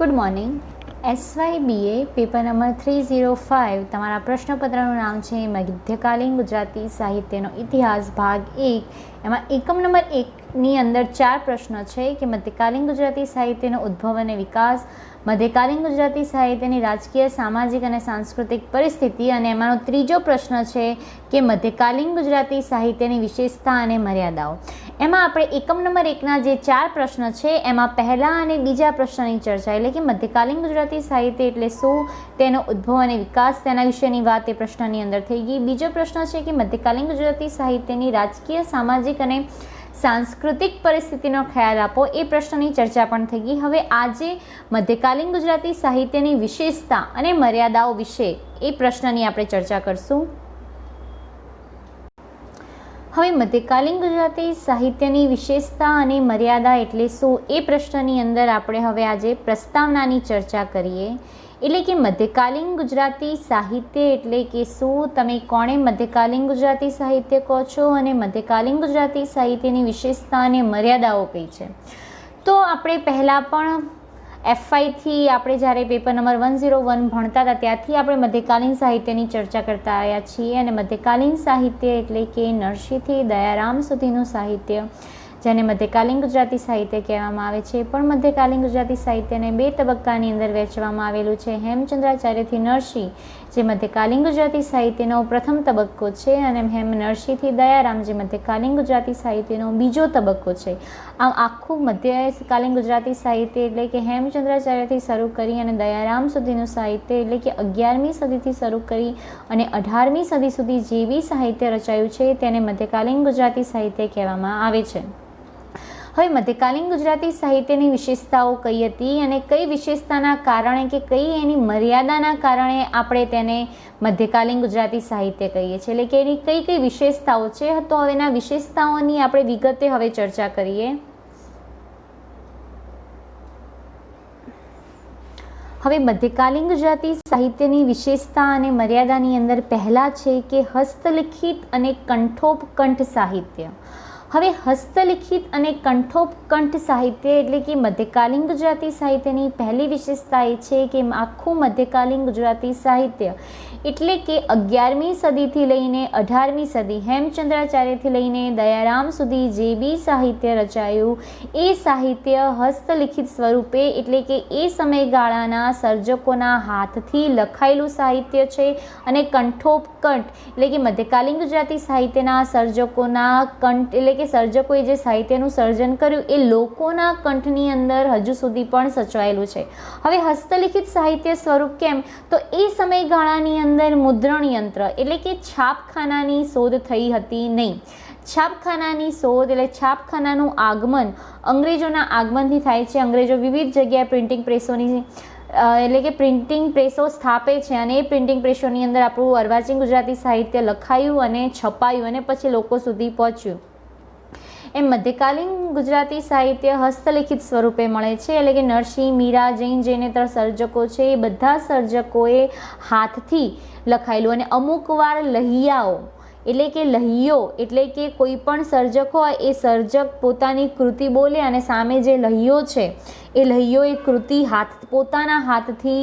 Good morning. SYBA paper number 305 તમારા પ્રશ્નપત્રનું નામ છે મધ્યકાલીન ગુજરાતી સાહિત્યનો ઇતિહાસ ભાગ 1. એમાં એકમ નંબર 1ની અંદર 4 પ્રશ્નો છે કે મધ્યકાલીન ગુજરાતી સાહિત્યનો ઉદ્ભવ અને વિકાસ, મધ્યકાલીન ગુજરાતી સાહિત્યની રાજકીય, સામાજિક અને સાંસ્કૃતિક પરિસ્થિતિ, અને એમાંનો ત્રીજો પ્રશ્ન છે કે મધ્યકાલીન ગુજરાતી સાહિત્યની વિશેષતા અને મર્યાદાઓ. એમાં આપણે એકમ નંબર 1ના જે 4 પ્રશ્ન છે એમાં પહેલા અને બીજા પ્રશ્નની ચર્ચા, એટલે કે મધ્યકાલીન ગુજરાતી સાહિત્ય એટલે શું, તેનો ઉદ્ભવ અને વિકાસ, તેના વિશેની વાત એ પ્રશ્નની અંદર થઈ ગઈ. બીજો પ્રશ્ન છે કે મધ્યકાલીન ગુજરાતી સાહિત્યની રાજકીય, સામાજિક અને સાંસ્કૃતિક પરિસ્થિતિનો ખ્યાલ આપો, એ પ્રશ્નની ચર્ચા પણ થઈ ગઈ. હવે આજે મધ્યકાલીન ગુજરાતી સાહિત્યની વિશેષતા અને મર્યાદાઓ વિશે એ પ્રશ્નની આપણે ચર્ચા કરશું. હવે મધ્યકાલીન ગુજરાતી સાહિત્યની વિશેષતા અને મર્યાદા એટલે શું, એ પ્રશ્નની અંદર આપણે હવે આજે પ્રસ્તાવનાની ચર્ચા કરીએ. એટલે કે મધ્યકાલીન ગુજરાતી સાહિત્ય એટલે કે શું, તમે કોણે મધ્યકાલીન ગુજરાતી સાહિત્ય કહો છો, અને મધ્યકાલીન ગુજરાતી સાહિત્યની વિશેષતા અને મર્યાદાઓ કઈ છે. તો આપણે પહેલાં પણ FYથી આપણે જ્યારે પેપર નંબર 101 ભણતા હતા ત્યારથી આપણે મધ્યકાલીન સાહિત્યની ચર્ચા કરતા આવ્યા છીએ. અને મધ્યકાલીન સાહિત્ય એટલે કે નરસિંહથી દયારામ સુધીનું સાહિત્ય, જેને મધ્યકાલીન ગુજરાતી સાહિત્ય કહેવામાં આવે છે. પણ મધ્યકાલીન ગુજરાતી સાહિત્યને 2 તબક્કાની અંદર વહેંચવામાં આવેલું છે. હેમચંદ્રાચાર્યથી નરસિંહ જે મધ્યકાલીન ગુજરાતી સાહિત્યનો પ્રથમ તબક્કો છે, અને નરસિંહથી દયારામ જે મધ્યકાલીન ગુજરાતી સાહિત્યનો બીજો તબક્કો છે. આમ આખું મધ્યકાલીન ગુજરાતી સાહિત્ય એટલે કે હેમચંદ્રાચાર્યથી શરૂ કરી અને દયારામ સુધીનું સાહિત્ય એટલે કે 11મી સદીથી શરૂ કરી અને 18મી સદી સુધી જે બી સાહિત્ય રચાયું છે તેને મધ્યકાલીન ગુજરાતી સાહિત્ય કહેવામાં આવે છે. હવે મધ્યકાલીન ગુજરાતી સાહિત્યની વિશેષતાઓ કઈ હતી અને કઈ વિશેષતાના કારણે કે કઈ એની મર્યાદાના કારણે આપણે તેને મધ્યકાલીન ગુજરાતી સાહિત્ય કહીએ છીએ, એટલે કે એની કઈ કઈ વિશેષતાઓ છે. તો હવે એના વિશેષતાઓની આપણે વિગતે હવે ચર્ચા કરીએ. હવે મધ્યકાલીન ગુજરાતી સાહિત્યની વિશેષતા અને મર્યાદાની અંદર પહેલા છે કે હસ્તલિખિત અને કંઠોપકંઠ સાહિત્ય. હવે હસ્તલિખિત અને કંઠોપકંઠ સાહિત્ય એટલે કે મધ્યકાલીન ગુજરાતી સાહિત્યની પહેલી વિશેષતા એ છે કે આખું મધ્યકાલીન ગુજરાતી સાહિત્ય એટલે કે 11મી સદીથી લઈને 18મી સદી, હેમચંદ્રાચાર્યથી લઈને દયારામ સુધી જે બી સાહિત્ય રચાયું એ સાહિત્ય હસ્તલિખિત સ્વરૂપે એટલે કે એ સમયગાળાના સર્જકોના હાથથી લખાયેલું સાહિત્ય છે. અને કંઠોપકંઠ એટલે કે મધ્યકાલીન ગુજરાતી સાહિત્યના સર્જકોના કંઠ એટલે કે સર્જકોએ જે સાહિત્યનું સર્જન કર્યું એ લોકોના કંઠની અંદર હજુ સુધી પણ સચવાયેલું છે. હવે હસ્તલિખિત સાહિત્ય સ્વરૂપ કેમ, તો એ સમયગાળાની અંદર મુદ્રણ યંત્ર એટલે કે છાપખાનાની શોધ થઈ હતી નહીં. છાપખાનાની શોધ એટલે છાપખાનાનું આગમન અંગ્રેજોના આગમનથી થાય છે. અંગ્રેજો વિવિધ જગ્યાએ પ્રિન્ટિંગ પ્રેસોની એટલે કે પ્રિન્ટિંગ પ્રેસો સ્થાપે છે, અને એ પ્રિન્ટિંગ પ્રેસોની અંદર આપણું અર્વાચીન ગુજરાતી સાહિત્ય લખાયું અને છપાયું અને પછી લોકો સુધી પહોંચ્યું. એમ મધ્યકાલીન ગુજરાતી સાહિત્ય હસ્તલિખિત સ્વરૂપે મળે છે. એટલે કે નરસિંહ, મીરા, જૈન, જૈનેતર સર્જકો છે એ બધા સર્જકોએ હાથથી લખાયેલું. અને અમુક વાર લહિયાઓ એટલે કે લહિયો એટલે કે કોઈ પણ સર્જક હોય એ સર્જક પોતાની કૃતિ બોલે અને સામે જે લહિયો છે એ લહિયો એ કૃતિ પોતાના હાથથી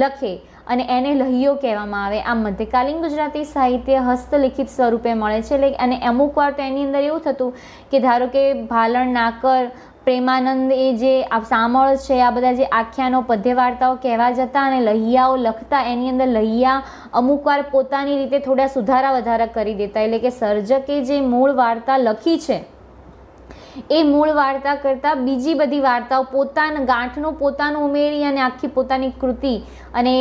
લખે અને એને લહિયો કહેવામાં આવે. આ મધ્યકાલીન ગુજરાતી સાહિત્ય હસ્તલિખિત સ્વરૂપે મળે છે. એટલે અને અમુક વાર તો એની અંદર એવું થતું કે ધારો કે ભાલણ, નાકર, પ્રેમાનંદ એ જે સામળ છે આ બધા જે આખ્યાનો પદ્ય વાર્તાઓ કહેવા જતા અને લહિયાઓ લખતા, એની અંદર લહિયા અમુક વાર પોતાની રીતે થોડા સુધારા વધારા કરી દેતા. એટલે કે સર્જકે જે મૂળ વાર્તા લખી છે એ મૂળ વાર્તા કરતાં બીજી બધી વાર્તાઓ પોતાના ગાંઠનું પોતાનું ઉમેરી અને આખી પોતાની કૃતિ અને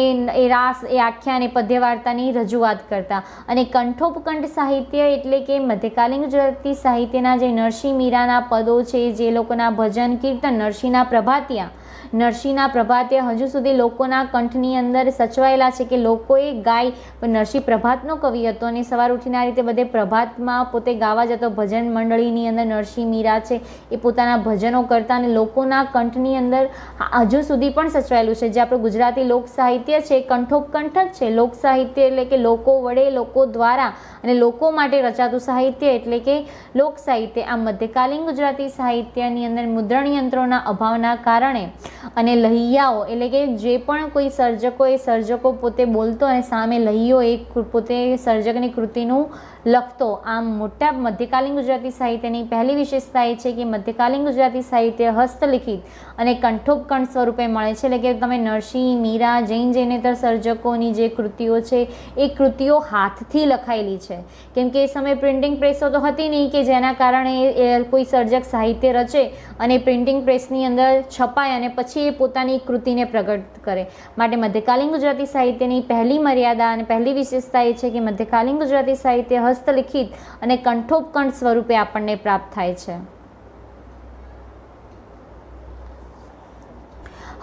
એ રાસ એ આખ્યાન એ પદ્ય વાર્તાની રજૂઆત કરતા. અને કંઠોપકંઠ સાહિત્ય એટલે કે મધ્યકાલીન ગુજરાતી સાહિત્યના જે નરસિંહ મીરાના પદો છે, જે લોકોના ભજન કીર્તન, નરસિંહના પ્રભાત્ય હજુ સુધી લોકોના કંઠની અંદર સચવાયેલા છે કે લોકોએ ગાય. નરસિંહ પ્રભાતનો કવિ હતો અને સવાર ઉઠીને આ રીતે બધે પ્રભાતમાં પોતે ગાવા જતો. ભજન મંડળીની અંદર નરસિંહ મીરા છે એ પોતાના ભજનો કરતા અને લોકોના કંઠની અંદર હજુ સુધી પણ સચવાયેલું છે. જે આપણું ગુજરાતી લોક સાહિત્ય છે કંઠોપકંઠ જ છે. લોક સાહિત્ય એટલે કે લોકો વડે, લોકો દ્વારા અને લોકો માટે રચાતું સાહિત્ય એટલે કે લોક સાહિત્ય. આ મધ્યકાલીન ગુજરાતી સાહિત્યની અંદર મુદ્રણ યંત્રોના અભાવના કારણે અને લહિયાઓ એટલે કે જે પણ કોઈ સર્જકો એ સર્જકો પોતે બોલતો અને સામે લહિયો એ પોતે સર્જકની કૃતિનું લખતો. આમ મોટા મધ્યકાલીન ગુજરાતી સાહિત્યની પહેલી વિશેષતા એ છે કે મધ્યકાલીન ગુજરાતી સાહિત્ય હસ્તલિખિત અને કંઠોપકંઠ સ્વરૂપે મળે છે. એટલે કે તમે નરસિંહ, મીરા, જૈન જૈનેતર સર્જકોની જે કૃતિઓ છે એ કૃતિઓ હાથથી લખાયેલી છે. કેમ કે એ સમયે પ્રિન્ટિંગ પ્રેસો તો હતી નહીં કે જેના કારણે કોઈ સર્જક સાહિત્ય રચે અને પ્રિન્ટિંગ પ્રેસની અંદર છપાય અને પછી એ પોતાની કૃતિને પ્રગટ કરે. માટે મધ્યકાલીન ગુજરાતી સાહિત્યની પહેલી મર્યાદા અને પહેલી વિશેષતા એ છે કે મધ્યકાલીન ગુજરાતી સાહિત્ય હસ્તલિખિત અને કંઠોપકંઠ સ્વરૂપે આપણને પ્રાપ્ત થાય છે.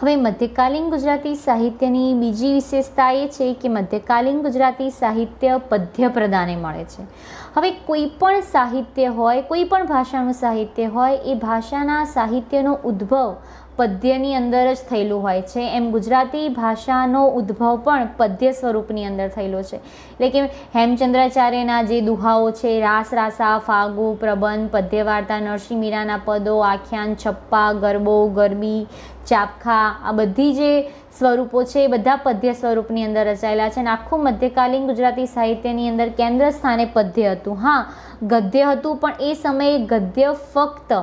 હવે મધ્યકાલીન ગુજરાતી સાહિત્યની બીજી વિશેષતા એ છે કે મધ્યકાલીન ગુજરાતી સાહિત્ય પદ્ય પ્રદાને મળે છે. હવે કોઈ પણ સાહિત્ય હોય, કોઈ પણ ભાષાનું સાહિત્ય હોય, એ ભાષાના સાહિત્યનો ઉદ્ભવ પદ્યની અંદર જ થયેલું હોય છે. એમ ગુજરાતી ભાષાનો ઉદ્ભવ પણ પદ્ય સ્વરૂપની અંદર થયેલો છે. એટલે કે હેમચંદ્રાચાર્યના જે દુહાઓ છે, રાસ, રાસા, ફાગુ, પ્રબંધ, પદ્યવાર્તા, નરસિંહ મીરાના પદો, આખ્યાન, છપ્પા, ગરબો, ગરબી, ચાપખા, આ બધી જે સ્વરૂપો છે એ બધા પદ્ય સ્વરૂપની અંદર રચાયેલા છે. અને આખું મધ્યકાલીન ગુજરાતી સાહિત્યની અંદર કેન્દ્ર સ્થાને પદ્ય હતું. હા, ગદ્ય હતું, પણ એ સમયે ગદ્ય ફક્ત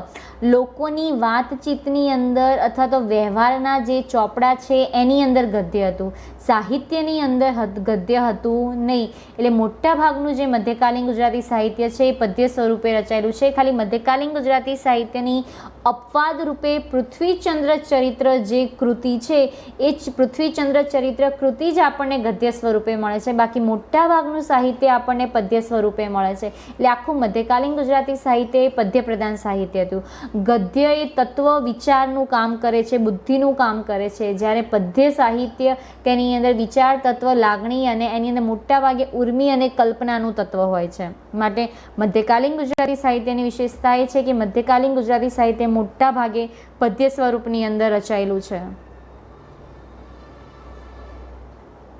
લોકોની વાતચીતની અંદર અથવા તો વ્યવહારના જે ચોપડા છે એની અંદર ગદ્ય હતું, સાહિત્યની અંદર ગદ્ય હતું નહીં. એટલે મોટા ભાગનું જે મધ્યકાલીન ગુજરાતી સાહિત્ય છે એ પદ્ય સ્વરૂપે રચાયેલું છે. ખાલી મધ્યકાલીન ગુજરાતી સાહિત્યની અપવાદ રૂપે પૃથ્વીચંદ્ર ચરિત્ર જે કૃતિ છે એ જ પૃથ્વીચંદ્ર ચરિત્ર કૃતિ જ આપણને ગદ્ય સ્વરૂપે મળે છે. બાકી મોટા ભાગનું સાહિત્ય આપણને પદ્ય સ્વરૂપે મળે છે. એટલે આખું મધ્યકાલીન ગુજરાતી સાહિત્ય એ પદ્ય પ્રધાન સાહિત્ય હતું. ગદ્ય એ તત્વ વિચારનું કામ કરે છે, બુદ્ધિનું કામ કરે છે, જ્યારે પદ્ય સાહિત્ય તેની અંદર વિચાર તત્વ, લાગણી અને એની અંદર મોટા ભાગે ઉર્મિ અને કલ્પનાનું તત્વ હોય છે. માટે મધ્યકાલીન ગુજરાતી સાહિત્યની વિશેષતા એ છે કે મધ્યકાલીન ગુજરાતી સાહિત્ય મોટા ભાગે પદ્ય સ્વરૂપની અંદર રચાયેલું છે.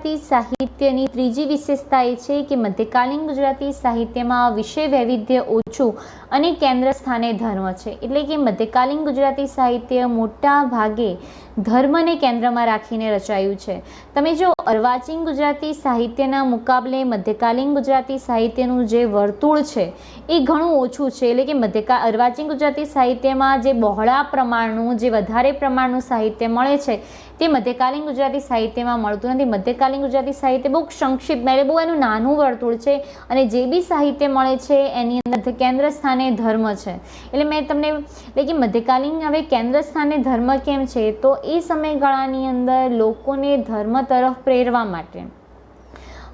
સાહિત્યની ત્રીજી વિશેષતા એ છે કે મધ્યકાલીન ગુજરાતી સાહિત્યમાં વિષય વૈવિધ્ય ઓછું અને કેન્દ્ર સ્થાને ધર્મ છે. એટલે કે મધ્યકાલીન ગુજરાતી સાહિત્ય મોટા ભાગે ધર્મને કેન્દ્રમાં રાખીને રચાયું છે. તમે જો અર્વાચીન ગુજરાતી સાહિત્યના મુકાબલે મધ્યકાલીન ગુજરાતી સાહિત્યનું જે વર્તુળ છે એ ઘણું ઓછું છે. એટલે કે અર્વાચીન ગુજરાતી સાહિત્યમાં જે બહોળા પ્રમાણનું, જે વધારે પ્રમાણનું સાહિત્ય મળે છે તે મધ્યકાલીન ગુજરાતી સાહિત્યમાં મળતું નથી. મધ્યકાલીન ગુજરાતી સાહિત્ય બહુ સંક્ષિપ્ત, એટલે બહુ એનું નાનું વર્તુળ છે અને જે બી સાહિત્ય મળે છે એની અંદર કેન્દ્ર સ્થાને ધર્મ છે. એટલે મેં તમને એટલે કે મધ્યકાલીન હવે કેન્દ્ર સ્થાને ધર્મ કેમ છે તો એ સમયગાળાની અંદર લોકોને ધર્મ તરફ પ્રેરવા માટે.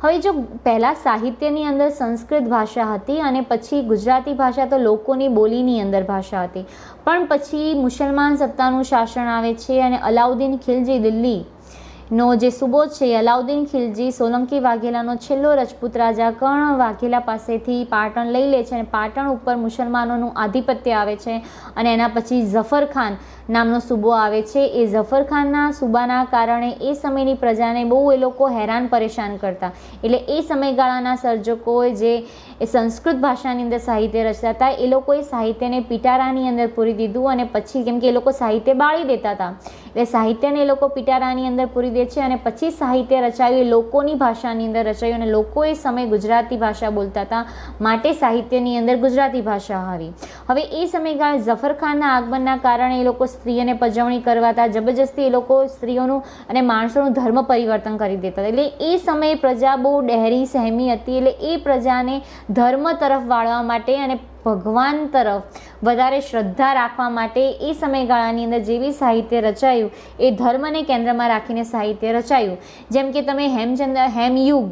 હવે જો પહેલાં સાહિત્યની અંદર સંસ્કૃત ભાષા હતી અને પછી ગુજરાતી ભાષા તો લોકોની બોલીની અંદર ભાષા હતી, પણ પછી મુસલમાન સત્તાનું શાસન આવે છે અને અલાઉદ્દીન ખિલજી દિલ્હીનો જે સૂબો છે, અલાઉદ્દીન ખિલજી સોલંકી વાઘેલાનો છેલ્લો રજપૂત રાજા કર્ણ વાઘેલા પાસેથી પાટણ લઈ લે છે અને પાટણ ઉપર મુસલમાનોનું આધિપત્ય આવે છે. અને એના પછી ઝફર ખાન નામનો સૂબો આવે છે. એ ઝફર ખાનના સૂબાના કારણે એ સમયની પ્રજાને બહુ એ લોકો હેરાન પરેશાન કરતા. એટલે એ સમયગાળાના સર્જકોએ જે એ સંસ્કૃત ભાષાની અંદર સાહિત્ય રચતા હતા એ લોકોએ સાહિત્યને પિટારાની અંદર પૂરી દીધું. અને પછી કેમ કે એ લોકો સાહિત્ય બાળી દેતા હતા એટલે સાહિત્યને એ લોકો પિટારાની અંદર પૂરી દે છે અને પછી સાહિત્ય રચાયું એ લોકોની ભાષાની અંદર રચાયું. અને લોકો એ સમયે ગુજરાતી ભાષા બોલતા હતા માટે સાહિત્યની અંદર ગુજરાતી ભાષા આવી. હવે એ સમયગાળે ઝફર ખાનના આગમનના કારણે એ લોકો સ્ત્રીઓને પજવણી કરવાતા, જબરજસ્તી એ લોકો સ્ત્રીઓનું અને માણસોનું ધર્મ પરિવર્તન કરી દેતા. એટલે એ સમયે પ્રજા બહુ ડહેરી સહેમી હતી. એટલે એ પ્રજાને ધર્મ તરફ વાળવા માટે અને ભગવાન તરફ વધારે શ્રદ્ધા રાખવા માટે એ સમયગાળાની અંદર જે બી સાહિત્ય રચાયું એ ધર્મને કેન્દ્રમાં રાખીને સાહિત્ય રચાયું. જેમ કે તમે હેમયુગ,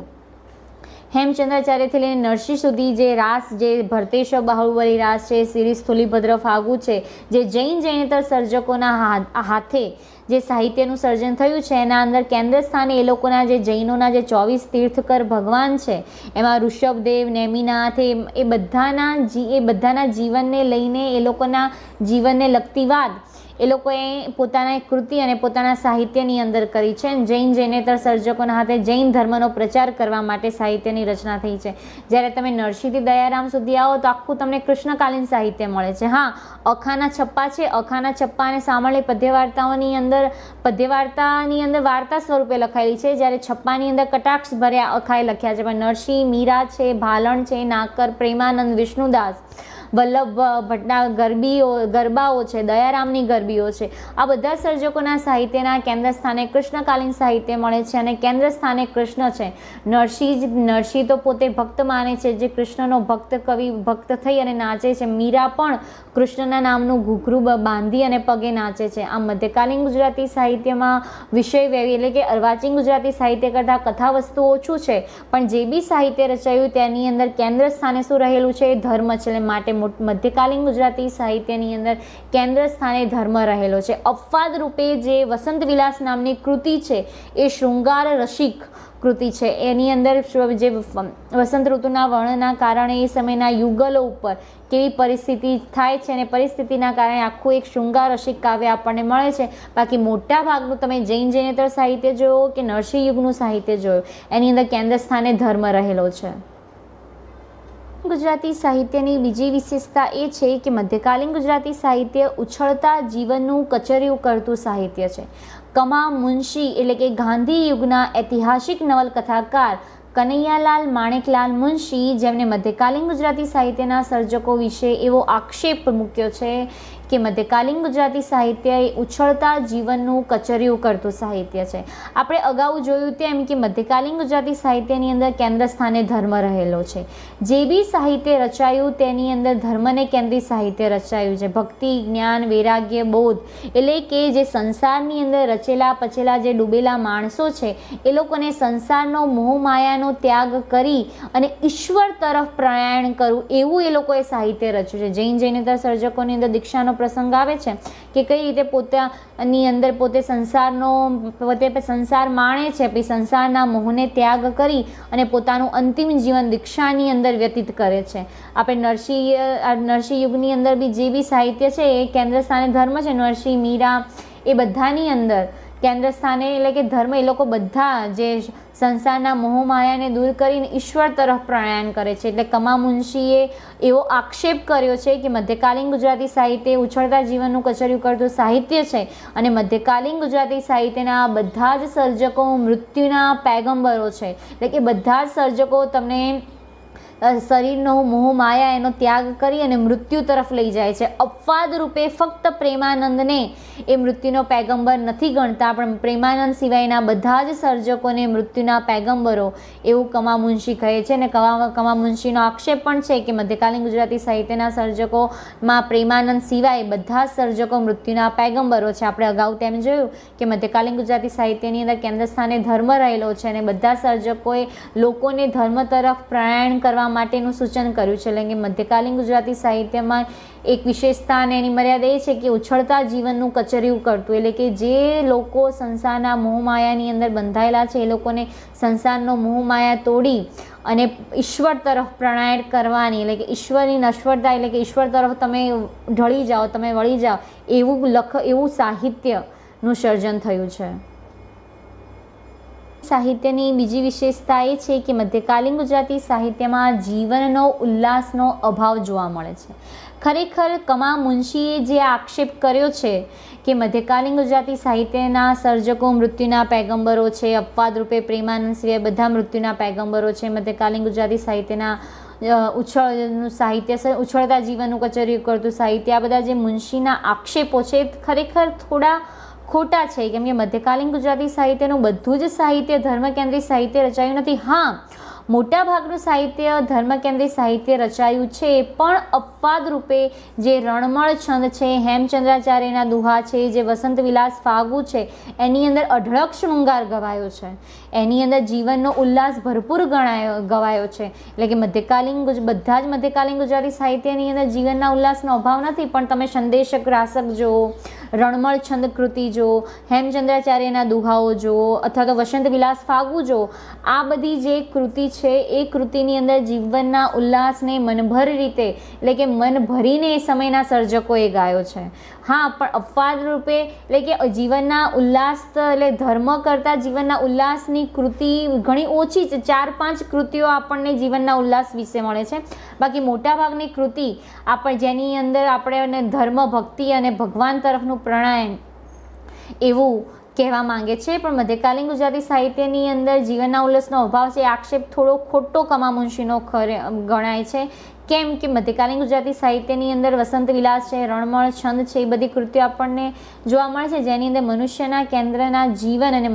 હેમચંદ્રાચાર્યથી લઈને નરસિંહ સુધી જે રાસ, જે ભરતેશ્વર બાહુબલી રાસ છે, શ્રી સ્થૂલીભદ્ર ફાગુ છે, જે જૈન જૈનેતર સર્જકોના હાથે જે સાહિત્યનું સર્જન થયું છે એના અંદર કેન્દ્ર સ્થાને એ લોકોના જે જૈનોના જે 24 તીર્થકર ભગવાન છે એમાં ઋષભદેવ, નેમિનાથ એ બધાના જીવનને લઈને એ લોકોના જીવનને લગતી વાત એ લોકોએ પોતાના કૃતિ અને પોતાના સાહિત્યની અંદર કરી છે. જૈન જૈનેતર સર્જકોના હાથે જૈન ધર્મનો પ્રચાર કરવા માટે સાહિત્યની રચના થઈ છે. જ્યારે તમે નરસિંહથી દયારામ સુધી આવો તો આખું તમને કૃષ્ણકાલીન સાહિત્ય મળે છે. હા, અખાના છપ્પા છે. અખાના છપ્પા અને સામળે પદ્યવાર્તાઓની અંદર વાર્તા સ્વરૂપે લખાયેલી છે, જ્યારે છપ્પાની અંદર કટાક્ષ ભર્યા અખાએ લખ્યા છે. પણ નરસિંહ, મીરા છે, ભાલણ છે, નાકર, પ્રેમાનંદ, વિષ્ણુદાસ, વલ્લભ ભટ્ટના ગરબાઓ છે, દયારામની ગરબીઓ છે, આ બધા સર્જકોના સાહિત્યના કેન્દ્ર સ્થાને કૃષ્ણકાલીન સાહિત્ય મળે છે અને કેન્દ્ર સ્થાને કૃષ્ણ છે. નરસિંહ તો પોતે ભક્ત માને છે, જે કૃષ્ણનો ભક્ત થઈ અને નાચે છે. મીરા પણ કૃષ્ણના નામનું ઘૂઘરું બાંધી અને પગે નાચે છે. આ મધ્યકાલીન ગુજરાતી સાહિત્યમાં વિષય વૈવિધ્ય એટલે કે અર્વાચીન ગુજરાતી સાહિત્ય કરતાં કથા વસ્તુ ઓછું છે, પણ જે બી સાહિત્ય રચાયું તેની અંદર કેન્દ્ર સ્થાને શું રહેલું છે? ધર્મ છે. માટે મધ્યકાલીન ગુજરાતી સાહિત્યની અંદર કેન્દ્ર સ્થાને ધર્મ રહેલો છે. અપવાદ રૂપે જે વસંત વિલાસ નામની કૃતિ છે એ શૃંગાર રસિક કૃતિ છે. એની અંદર જે વસંત ઋતુના વર્ણના કારણે એ સમયના યુગલો ઉપર કેવી પરિસ્થિતિ થાય છે અને પરિસ્થિતિના કારણે આખું એક શૃંગાર રસિક કાવ્ય આપણને મળે છે. બાકી મોટા ભાગનું તમે જૈન જૈનેતર સાહિત્ય જોયો કે નરસિંહ યુગનું સાહિત્ય જોયું, એની અંદર કેન્દ્ર સ્થાને ધર્મ રહેલો છે. ગુજરાતી સાહિત્યની બીજી વિશેષતા એ છે કે મધ્યકાલીન ગુજરાતી સાહિત્ય ઉછળતા જીવનનું કચરિયું કરતું સાહિત્ય છે. કમા મુનશી એટલે કે ગાંધી યુગના ઐતિહાસિક નવલકથાકાર કનૈયાલાલ માણેકલાલ મુનશી, જેમને મધ્યકાલીન ગુજરાતી સાહિત્યના સર્જકો વિશે એવો આક્ષેપ મૂક્યો છે કે મધ્યકાલીન ગુજરાતી સાહિત્ય એ ઉછળતા જીવનનું કચરિયું કરતું સાહિત્ય છે. આપણે અગાઉ જોયું તેમ કે મધ્યકાલીન ગુજરાતી સાહિત્યની અંદર કેન્દ્ર સ્થાને ધર્મ રહેલો છે. જે બી સાહિત્ય રચાયું તેની અંદર ધર્મને કેન્દ્રિત સાહિત્ય રચાયું છે. ભક્તિ, જ્ઞાન, વૈરાગ્ય, બોધ એટલે કે જે સંસારની અંદર રચેલા પચેલા જે ડૂબેલા માણસો છે એ લોકોને સંસારનો મોહ માયાનો ત્યાગ કરી અને ઈશ્વર તરફ પ્રયાણ કરવું એવું એ લોકોએ સાહિત્ય રચ્યું છે. જૈન જૈનેતર સર્જકોની અંદર દીક્ષાનો પ્રસંગ આવે છે કે કઈ રીતે પોતાની અંદર પોતે સંસાર માણે છે, પછી સંસારના મોહને ત્યાગ કરી અને પોતાનું અંતિમ જીવન દીક્ષાની અંદર વ્યતીત કરે છે. આપણે નરસિંહ યુગની અંદર બી જે બી સાહિત્ય છે એ કેન્દ્ર સ્થાને ધર્મ છે. નરસિંહ, મીરા એ બધાની અંદર કેન્દ્ર સ્થાને એટલે કે ધર્મ, એ લોકો બધા જે સંસારના મોહ માયાને દૂર કરીને ઈશ્વર તરફ પ્રયાણ કરે છે. એટલે કમા મુનશીએ એવો આક્ષેપ કર્યો છે કે મધ્યકાલીન ગુજરાતી સાહિત્ય ઉછળતા જીવનનું કચરિયું કરતું સાહિત્ય છે અને મધ્યકાલીન ગુજરાતી સાહિત્યના બધા જ સર્જકો મૃત્યુના પૈગંબરો છે. એટલે કે બધા જ સર્જકો તમને શરીરનો મોહ માયા એનો ત્યાગ કરી અને મૃત્યુ તરફ લઈ જાય છે. અપવાદ રૂપે ફક્ત પ્રેમાનંદને એ મૃત્યુનો પૈગંબર નથી ગણતા, પણ પ્રેમાનંદ સિવાયના બધા જ સર્જકોને મૃત્યુના પૈગંબરો એવું કમા મુનશી કહે છે. અને કમા મુનશીનો આક્ષેપ પણ છે કે મધ્યકાલીન ગુજરાતી સાહિત્યના સર્જકોમાં પ્રેમાનંદ સિવાય બધા જ સર્જકો મૃત્યુના પૈગંબરો છે. આપણે અગાઉ તેમ જોયું કે મધ્યકાલીન ગુજરાતી સાહિત્યની અંદર કેન્દ્ર સ્થાને ધર્મ રહેલો છે અને બધા સર્જકોએ લોકોને ધર્મ તરફ પ્રયાણ કરવા માટેનું સૂચન કર્યું છે. એટલે કે મધ્યકાલીન ગુજરાતી સાહિત્યમાં એક વિશેષતા અને એની મર્યાદા એ છે કે ઉછળતા જીવનનું કચરિયું કરતું, એટલે કે જે લોકો સંસારના મોહ માયાની અંદર બંધાયેલા છે એ લોકોને સંસારનો મોહ માયા તોડી અને ઈશ્વર તરફ પ્રયાણ કરવાની, એટલે કે ઈશ્વરની નશ્વરતા એટલે કે ઈશ્વર તરફ તમે ઢળી જાઓ, તમે વળી જાઓ એવું સાહિત્યનું સર્જન થયું છે. સાહિત્યની બીજી વિશેષતા એ છે કે મધ્યકાલીન ગુજરાતી સાહિત્યમાં જીવનનો ઉલ્લાસનો અભાવ જોવા મળે છે. ખરેખર કમા મુનશીએ જે આક્ષેપ કર્યો છે કે મધ્યકાલીન ગુજરાતી સાહિત્યના સર્જકો મૃત્યુના પૈગંબરો છે, અપવાદ રૂપે પ્રેમાનંદ સિવાય બધા મૃત્યુના પૈગંબરો છે, મધ્યકાલીન ગુજરાતી સાહિત્યના ઉછળતા જીવનનું કચરિયું કરતું સાહિત્ય, આ બધા જે મુનશીના આક્ષેપો છે ખરેખર થોડા ખોટા છે. કેમ કે મધ્યકાલીન ગુજરાતી સાહિત્યનું બધું જ સાહિત્ય ધર્મ કેન્દ્રિત સાહિત્ય રચાયું નથી. હા, મોટા ભાગનું સાહિત્ય ધર્મ કેન્દ્રિત સાહિત્ય રચાયું છે, પણ અપવાદ રૂપે જે રણમળ છંદ છે, હેમચંદ્રાચાર્યના દુહા છે, જે વસંત વિલાસ ફાગુ છે, એની અંદર અઢળક શૃંગાર ગવાયો છે, એની અંદર જીવનનો ઉલ્લાસ ભરપૂર ગવાયો છે. એટલે કે બધા જ મધ્યકાલીન ગુજરાતી સાહિત્યની અંદર જીવનના ઉલ્લાસનો અભાવ નથી, પણ તમે સંદેશક રાસક જુઓ, રણમળ છંદ કૃતિ જુઓ, હેમચંદ્રાચાર્યના દુહાઓ જુઓ, અથવા તો વસંત વિલાસ ફાગુ જુઓ. આ બધી જે કૃતિ છે એ કૃતિની અંદર જીવનના ઉલ્લાસને મનભર રીતે એટલે કે મન ભરીને એ સમયના સર્જકોએ ગાયો છે. હા, પણ અપવાદ રૂપે એટલે કે જીવનના ઉલ્લાસ એટલે ધર્મ કરતાં જીવનના ઉલ્લાસની કૃતિ ઘણી ઓછી છે. 4-5 કૃતિઓ આપણને જીવનના ઉલ્લાસ વિશે મળે છે. બાકી મોટાભાગની કૃતિ જેની અંદર આપણે ધર્મ, ભક્તિ અને ભગવાન તરફનું પ્રણય એવું કહેવા માંગે છે. પણ મધ્યકાલીન ગુજરાતી સાહિત્યની અંદર જીવનના ઉલ્લાસનો અભાવ છે. આક્ષેપ થોડો ખોટો કમામુંશીનો ગણાય છે. કેમ કે મધ્યકાલીન ગુજરાતી સાહિત્યની અંદર વસંત વિલાસ છે, રણમળ છંદ છે, એ બધી કૃતિઓ આપણને જોવા મળે છે જેની અંદર મનુષ્યના કેન્દ્રના જીવન અને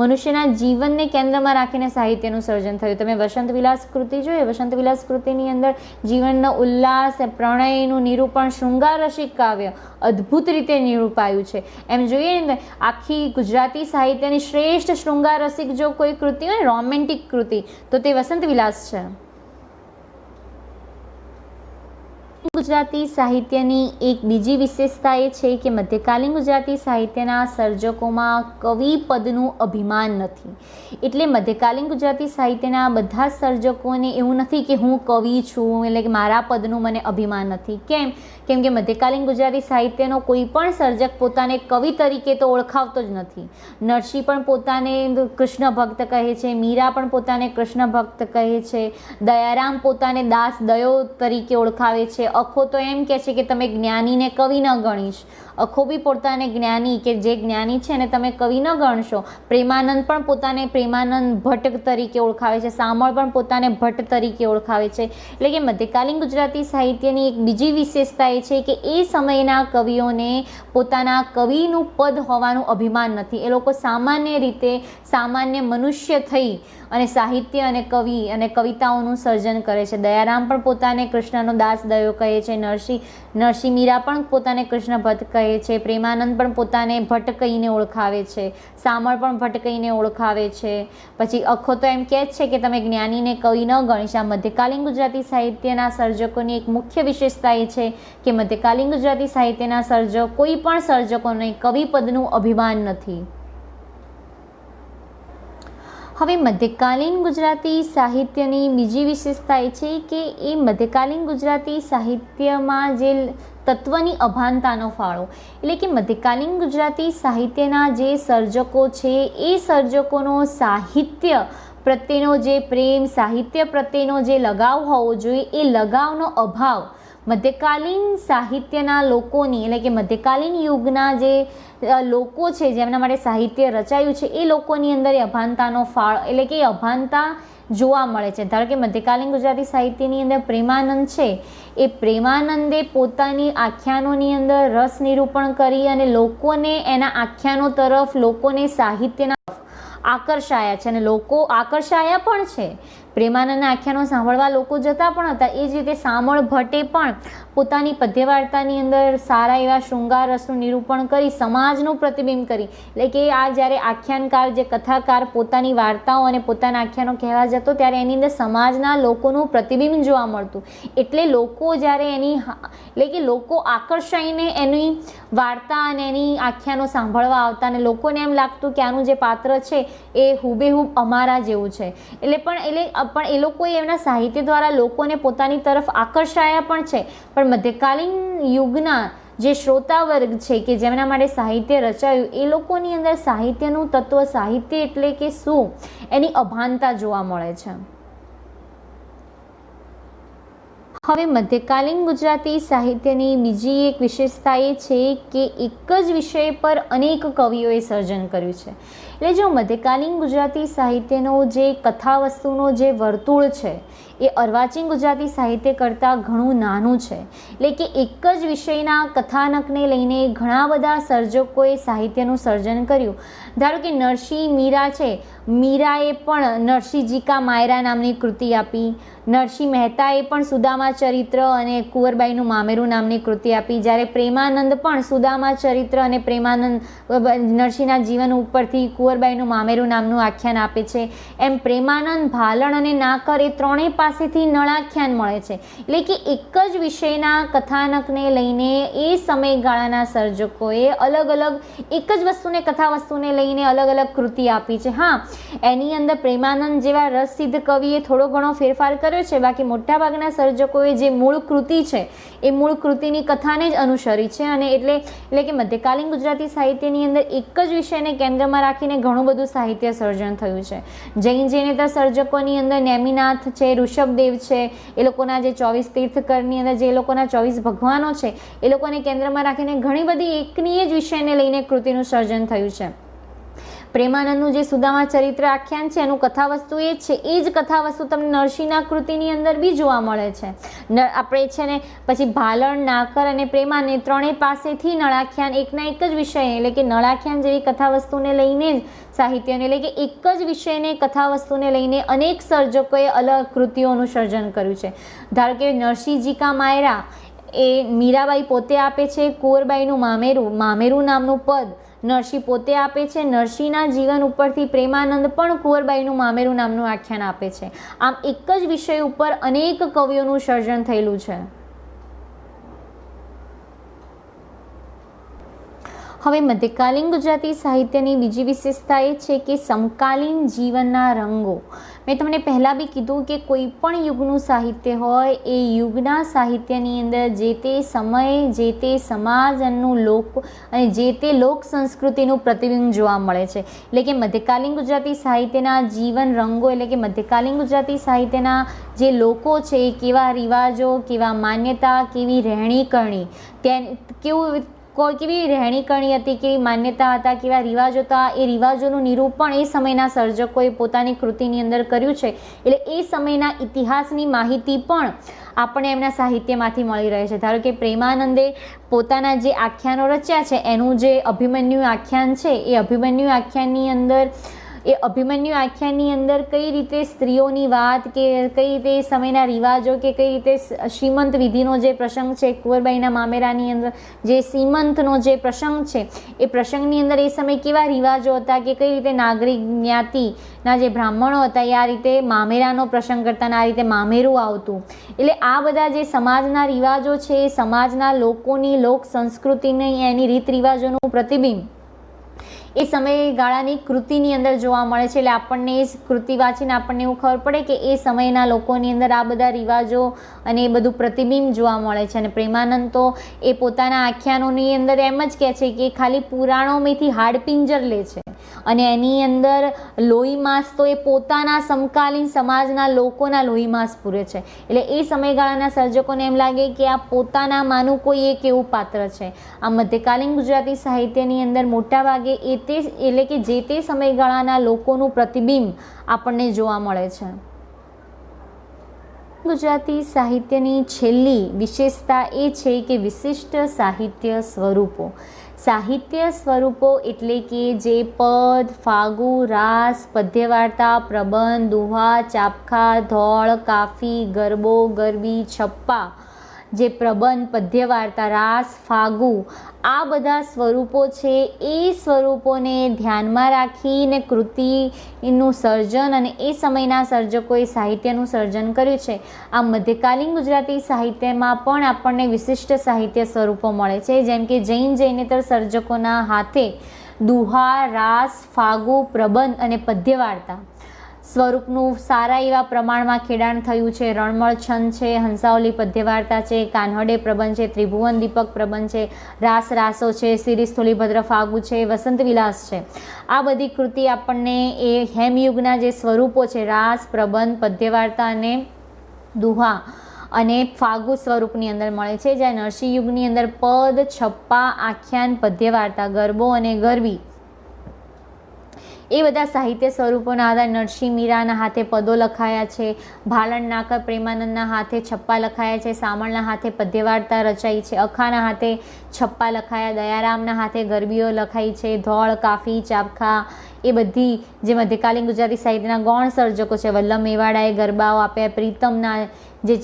મનુષ્યના જીવનને કેન્દ્રમાં રાખીને સાહિત્યનું સર્જન થયું. તમે વસંત વિલાસ કૃતિ જોઈએ, વસંત વિલાસ કૃતિની અંદર જીવનનો ઉલ્લાસ, પ્રણયનું નિરૂપણ, શૃંગાર રસિક કાવ્ય અદ્ભુત રીતે નિરૂપાયું છે. એમ જોઈએ ને, આખી ગુજરાતી સાહિત્યની શ્રેષ્ઠ શૃંગાર રસિક જો કોઈ કૃતિ હોય, રોમેન્ટિક કૃતિ, તો તે વસંત વિલાસ છે. ગુજરાતી સાહિત્યની એક બીજી વિશેષતા એ છે કે મધ્યકાલીન ગુજરાતી સાહિત્યના સર્જકોમાં કવિ પદનું અભિમાન નથી. એટલે મધ્યકાલીન ગુજરાતી સાહિત્યના બધા સર્જકોને એવું નથી કે હું કવિ છું, એટલે કે મારા પદનું મને અભિમાન નથી. કેમ કે મધ્યકાલીન ગુજરાતી સાહિત્યનો કોઈ પણ સર્જક પોતાને કવિ તરીકે તો ઓળખાવતો જ નથી. નરસિંહ પણ પોતાને કૃષ્ણ ભક્ત કહે છે, મીરા પણ પોતાને કૃષ્ણ ભક્ત કહે છે, દયારામ પોતાને દાસ દયો તરીકે ઓળખાવે છે, અખો તો એમ કહે છે કે તમે જ્ઞાનીને કવિ ન ગણીશ. અખો બી પોતાને જ્ઞાની કે જે જ્ઞાની છે ને તમે કવિ ન ગણશો. પ્રેમાનંદ પણ પોતાને પ્રેમાનંદ ભટ્ટ તરીકે ઓળખાવે છે, સામળ પણ પોતાને ભટ્ટ તરીકે ઓળખાવે છે. એટલે કે મધ્યકાલીન ગુજરાતી સાહિત્યની એક બીજી વિશેષતા એ છે કે એ સમયના કવિઓને પોતાના કવિનું પદ હોવાનું અભિમાન નથી. એ લોકો સામાન્ય રીતે સામાન્ય મનુષ્ય થઈ અને સાહિત્ય અને કવિ અને કવિતાઓનું સર્જન કરે છે. દયારામ પણ પોતાને કૃષ્ણનો દાસ દયો કહે છે, નરસિંહ મીરા પણ પોતાને કૃષ્ણ ભટ્ટ કહે છે, પ્રેમાનંદ પણ પોતાને ભટ્ટ કહીને ઓળખાવે છે, સામળ પણ ભટ્ટ કહીને ઓળખાવે છે. પછી અખો તો એમ કહે જ છે કે તમે જ્ઞાનીને કવિ ન ગણીશ. આ મધ્યકાલીન ગુજરાતી સાહિત્યના સર્જકોની એક મુખ્ય વિશેષતા એ છે કે મધ્યકાલીન ગુજરાતી સાહિત્યના કોઈ પણ સર્જકોને કવિ પદનું અભિમાન નથી. હવે મધ્યકાલીન ગુજરાતી સાહિત્યની બીજી વિશેષતા એ છે કે એ મધ્યકાલીન ગુજરાતી સાહિત્યમાં જે તત્વની અભાનતાનો ફાળો, એટલે કે મધ્યકાલીન ગુજરાતી સાહિત્યના જે સર્જકો છે એ સર્જકોનો સાહિત્ય પ્રત્યેનો જે પ્રેમ, સાહિત્ય પ્રત્યેનો જે લગાવ હોવો જોઈએ, એ લગાવનો અભાવ મધ્યકાલીન સાહિત્યના લોકોની એટલે કે મધ્યકાલીન યુગના જે લોકો છે જેમના માટે સાહિત્ય રચાયું છે એ લોકોની અંદર એ અભાનતાનો ફાળો એટલે કે અભાનતા જોવા મળે છે. ધારો કે મધ્યકાલીન ગુજરાતી સાહિત્યની અંદર પ્રેમાનંદ છે, એ પ્રેમાનંદે પોતાની આખ્યાનોની અંદર રસ નિરૂપણ કરી અને લોકોને એના આખ્યાનો તરફ, લોકોને સાહિત્યના આકર્ષાયા છે અને લોકો આકર્ષાયા પણ છે. પ્રેમાનંદના આખ્યાનો સાંભળવા લોકો જતા પણ હતા. એ જ રીતે સામળ ભટ્ટે પણ પોતાની પદ્યવાર્તાની અંદર સારા એવા શૃંગાર રસનું નિરૂપણ કરી સમાજનું પ્રતિબિંબ કરી. એટલે કે આ જ્યારે આખ્યાનકાર, જે કથાકાર પોતાની વાર્તાઓ અને પોતાના આખ્યાનો કહેવા જતો ત્યારે એની અંદર સમાજના લોકોનું પ્રતિબિંબ જોવા મળતું. એટલે લોકો જ્યારે એટલે કે લોકો આકર્ષાઈને એની વાર્તા અને એની આખ્યાનો સાંભળવા આવતા અને લોકોને એમ લાગતું કે આનું જે પાત્ર છે એ હુબેહૂબ અમારા જેવું છે. પણ એ લોકોએ એમના સાહિત્ય દ્વારા લોકોને પોતાની તરફ આકર્ષાયા પણ છે. પણ મધ્યકાલીન યુગના જે શ્રોતા વર્ગ છે કે જેમના માટે સાહિત્ય રચાયું, એ લોકોની અંદર સાહિત્યનું તત્વ, સાહિત્ય એટલે કે શું, એની અભાનતા જોવા મળે છે. હવે મધ્યકાલીન ગુજરાતી સાહિત્યની બીજી એક વિશેષતા એ છે કે એક જ વિષય પર અનેક કવિઓએ સર્જન કર્યું છે. એટલે જો મધ્યકાલીન ગુજરાતી સાહિત્યનો જે કથા વસ્તુનો જે વર્તુળ છે એ અર્વાચીન ગુજરાતી સાહિત્ય કરતાં ઘણું નાનું છે. એટલે કે એક જ વિષયના કથાનકને લઈને ઘણા બધા સર્જકોએ સાહિત્યનું સર્જન કર્યું. ધારો કે નરસિંહ મીરા છે, મીરાએ પણ નરસિંહજી કા માયરા નામની કૃતિ આપી. નરસિંહ મહેતાએ પણ સુદામા ચરિત્ર અને કુંવરબાઈનું મામેરું નામની કૃતિ આપી. જ્યારે પ્રેમાનંદ પણ સુદામા ચરિત્ર અને પ્રેમાનંદ નરસિંહના જીવન ઉપરથી કુંવરબાઈનું મામેરું નામનું આખ્યાન આપે છે. એમ પ્રેમાનંદ, ભાલણ અને નાકર એ ત્રણેય પાસેથી નળાખ્યાન મળે છે. એટલે કે એક જ વિષયના કથાનકને લઈને એ સમયગાળાના સર્જકોએ અલગ અલગ એક જ વસ્તુને કથા વસ્તુને લઈને અલગ અલગ કૃતિ આપી છે. હા, એની અંદર પ્રેમાનંદ જેવા રસસિદ્ધ કવિએ થોડો ઘણો ફેરફાર કર્યો છે, બાકી મોટાભાગના સર્જકોએ જે મૂળ કૃતિ છે એ મૂળ કૃતિની કથાને જ અનુસરી છે. અને એટલે કે મધ્યકાલીન ગુજરાતી સાહિત્યની અંદર એક જ વિષયને કેન્દ્રમાં રાખીને ઘણું બધું સાહિત્ય સર્જન થયું છે. જૈન જૈનેતર સર્જકોની અંદર નેમિનાથ છે, ઋષભદેવ છે, એ લોકોના જે 24 તીર્થકરની અંદર જે લોકોના 24 ભગવાનો છે એ લોકોને કેન્દ્રમાં રાખીને ઘણી બધી એકની જ વિષયને લઈને કૃતિનું સર્જન થયું છે. પ્રેમાનંદનું જે સુદામા ચરિત્ર આખ્યાન છે એનું કથાવસ્તુ એ જ છે. એ જ કથાવસ્તુ તમને નરસિંહના કૃતિની અંદર બી જોવા મળે છે. આપણે છે ને પછી ભાલણ, નાકર અને પ્રેમાનંદ ત્રણેય પાસેથી નળાખ્યાન એકના એક જ વિષય એટલે કે નળાખ્યાન જેવી કથાવસ્તુને લઈને જ સાહિત્યને એટલે કે એક જ વિષયને કથાવસ્તુને લઈને અનેક સર્જકોએ અલગ કૃતિઓનું સર્જન કર્યું છે. ધારો કે નરસિંહજી કા માયરા એ મીરાબાઈ પોતે આપે છે. કુંવરબાઈનું મામેરું નામનું પદ નરસિંહ પોતે આપે છે. નરસિંહના જીવન ઉપરથી પ્રેમાનંદ પણ કુંવરબાઈનું મામેરું નામનું આખ્યાન આપે છે. આમ એક જ વિષય ઉપર અનેક કવિઓનું સર્જન થયેલું છે. હવે મધ્યકાલીન ગુજરાતી સાહિત્યની બીજી વિશેષતા એ છે કે સમકાલીન જીવનના રંગો. મેં તમને પહેલાં બી કીધું કે કોઈ પણ યુગનું સાહિત્ય હોય એ યુગના સાહિત્યની અંદર જે તે સમય, જે તે સમાજનું લોક અને જે તે લોક સંસ્કૃતિનું પ્રતિબિંબ જોવા મળે છે. એટલે કે મધ્યકાલીન ગુજરાતી સાહિત્યના જીવન રંગો એટલે કે મધ્યકાલીન ગુજરાતી સાહિત્યના જે લોકો છે એ કેવા રિવાજો, કેવા માન્યતા, કેવી રહેણીકરણી, કેવી રહેણીકરણી હતી, કેવી માન્યતા હતા, કેવા રિવાજો હતા, એ રિવાજોનું નિરૂપણ એ સમયના સર્જકોએ પોતાની કૃતિની અંદર કર્યું છે. એટલે એ સમયના ઇતિહાસની માહિતી પણ આપણને એમના સાહિત્યમાંથી મળી રહે છે. ધારો કે પ્રેમાનંદે પોતાના જે આખ્યાનો રચ્યા છે એનું જે અભિમન્યુ આખ્યાન છે એ અભિમન્યુ આખ્યાનની અંદર કઈ રીતે સ્ત્રીઓની વાત કે કઈ રીતે સમયના રિવાજો કે કઈ રીતે શ્રીમંત વિધિનો જે પ્રસંગ છે, કુંવરબાઈના મામેરાની અંદર જે સીમંતનો જે પ્રસંગ છે એ પ્રસંગની અંદર એ સમય કેવા રિવાજો હતા કે કઈ રીતે નાગરિક જ્ઞાતિના જે બ્રાહ્મણો હતા એ આ રીતે મામેરાનો પ્રસંગ કરતા અને આ રીતે મામેરું આવતું. એટલે આ બધા જે સમાજના રિવાજો છે એ સમાજના લોકોની લોક સંસ્કૃતિની એની રીત રિવાજોનું પ્રતિબિંબ એ સમયગાળાની કૃતિની અંદર જોવા મળે છે. એટલે આપણને એ કૃતિ વાંચીને આપણને એવું ખબર પડે કે એ સમયના લોકોની અંદર આ બધા રિવાજો અને એ બધું પ્રતિબિંબ જોવા મળે છે. અને પ્રેમાનંદ તો એ પોતાના આખ્યાનોની અંદર એમ જ કહે છે કે ખાલી પુરાણોમાંથી હાડપિંજર લે છે અને એની અંદર લોહી માંસ તો એ પોતાના સમકાલીન સમાજના લોકોના લોહી માંસ પૂરે છે. એટલે એ સમયગાળાના સર્જકોને એમ લાગે કે આ પોતાનામાંનું કોઈ એક એવું પાત્ર છે. આ મધ્યકાલીન ગુજરાતી સાહિત્યની અંદર મોટાભાગે એટલે કે જે તે સમયગાળાના લોકોનું પ્રતિબિંબ આપણને જોવા મળે છે. ગુજરાતી સાહિત્યની છેલ્લી વિશેષતા એ છે કે વિશિષ્ટ સાહિત્ય સ્વરૂપો. સાહિત્ય સ્વરૂપો એટલે કે જે પદ, ફાગુ, રાસ, પદ્યવાર્તા, પ્રબંધ, દુહા, ચાપખા, ધોળ, કાફી, ગરબો, ગરબી, છપ્પા, જે પ્રબંધ, પદ્યવાર્તા, રાસ, ફાગુ આ બધા સ્વરૂપો છે એ સ્વરૂપોને ધ્યાનમાં રાખીને કૃતિનું સર્જન અને એ સમયના સર્જકોએ સાહિત્યનું સર્જન કર્યું છે. આ મધ્યકાલીન ગુજરાતી સાહિત્યમાં પણ આપણને વિશિષ્ટ સાહિત્ય સ્વરૂપો મળે છે. જેમ કે જૈન જૈનેતર સર્જકોના હાથે દુહા, રાસ, ફાગુ, પ્રબંધ અને પદ્યવાર્તા સ્વરૂપનું સારા એવા પ્રમાણમાં ખેડાણ થયું છે. રણમળ છંદ છે, હંસાવલી પદ્યવાર્તા છે, કાન્હડે પ્રબંધ છે, ત્રિભુવન દીપક પ્રબંધ છે, રાસો છે, સિરી સ્થૂલીભદ્ર ફાગુ છે, વસંત વિલાસ છે. આ બધી કૃતિ આપણને એ હેમયુગના જે સ્વરૂપો છે રાસ, પ્રબંધ, પદ્યવાર્તા અને દુહા અને ફાગુ સ્વરૂપની અંદર મળે છે. જ્યાં નરસિંહ યુગની અંદર પદ, છપ્પા, આખ્યાન, પદ્યવાર્તા, ગરબો અને ગરબી એ બધા સાહિત્ય સ્વરૂપોના આધારે નરસિંહ મીરાના હાથે પદો લખાયા છે. ભાલણ, નાકર, પ્રેમાનંદના હાથે છપ્પા લખાયા છે. સામળના હાથે પદ્યવાર્તા રચાઈ છે. અખાના હાથે છપ્પા લખાયા. દયારામના હાથે ગરબીઓ લખાઈ છે. ધોળ, કાફી, ચાપખા એ બધી જે મધ્યકાલીન ગુજરાતી સાહિત્યના ગૌણ સર્જકો છે. વલ્લભ મેવાડાએ ગરબાઓ આપ્યા. પ્રીતમના જે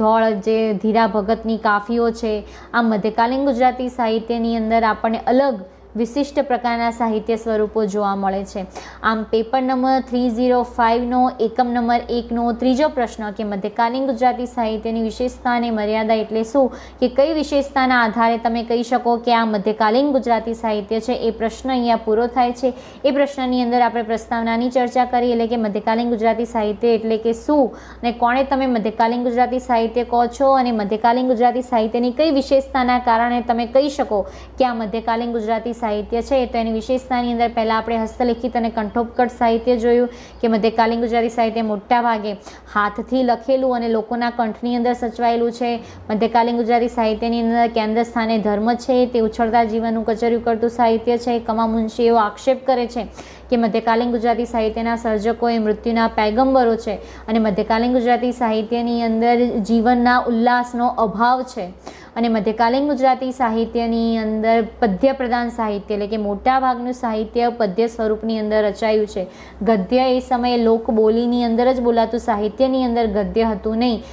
ધોળ જે ધીરા ભગતની કાફીઓ છે. આ મધ્યકાલીન ગુજરાતી સાહિત્યની અંદર આપણને અલગ વિશિષ્ટ પ્રકારના સાહિત્ય સ્વરૂપો જોવા મળે છે. આમ પેપર નંબર 305નો એકમ નંબર 1નો ત્રીજો પ્રશ્ન કે મધ્યકાલીન ગુજરાતી સાહિત્યની વિશેષતા અને મર્યાદા એટલે શું, કે કઈ વિશેષતાના આધારે તમે કહી શકો કે આ મધ્યકાલીન ગુજરાતી સાહિત્ય છે, એ પ્રશ્ન અહીંયા પૂરો થાય છે. એ પ્રશ્નની અંદર આપણે પ્રસ્તાવનાની ચર્ચા કરી, એટલે કે મધ્યકાલીન ગુજરાતી સાહિત્ય એટલે કે શું અને કોણે તમે મધ્યકાલીન ગુજરાતી સાહિત્ય કહો છો, અને મધ્યકાલીન ગુજરાતી સાહિત્યની કઈ વિશેષતાના કારણે તમે કહી શકો કે આ મધ્યકાલીન ગુજરાતી સાહિત્ય છે. તો એની વિશેષતાની અંદર પહેલાં આપણે હસ્તલિખિત અને કંઠોપકટ સાહિત્ય જોયું કે મધ્યકાલીન ગુજરાતી સાહિત્ય મોટા ભાગે હાથથી લખેલું અને લોકોના કંઠની અંદર સચવાયેલું છે. મધ્યકાલીન ગુજરાતી સાહિત્યની અંદર કેન્દ્ર સ્થાને ધર્મ છે, તે ઉછળતા જીવનનું કચર્યું કરતું સાહિત્ય છે. કમા મુનશી એવો આક્ષેપ કરે છે કે મધ્યકાલીન ગુજરાતી સાહિત્યના સર્જકો એ મૃત્યુના પૈગંબરો છે અને મધ્યકાલીન ગુજરાતી સાહિત્યની અંદર જીવનના ઉલ્લાસનો અભાવ છે. અને મધ્યકાલીન ગુજરાતી સાહિત્યની અંદર પદ્ય પ્રધાન સાહિત્ય એટલે કે મોટા ભાગનું સાહિત્ય પદ્ય સ્વરૂપની અંદર રચાયું છે. ગદ્ય એ સમયે લોકબોલીની અંદર જ બોલાતું સાહિત્યની અંદર ગદ્ય હતું નહીં.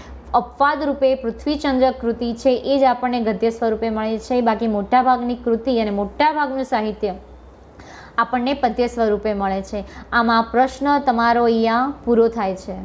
અપવાદ રૂપે પૃથ્વીચંદ્ર કૃતિ છે એ જ આપણને ગદ્ય સ્વરૂપે મળે છે. બાકી મોટાભાગની કૃતિ અને મોટાભાગનું સાહિત્ય આપણને પદ્ય સ્વરૂપે મળે છે. આમાં પ્રશ્ન તમારો અહીંયા પૂરો થાય છે.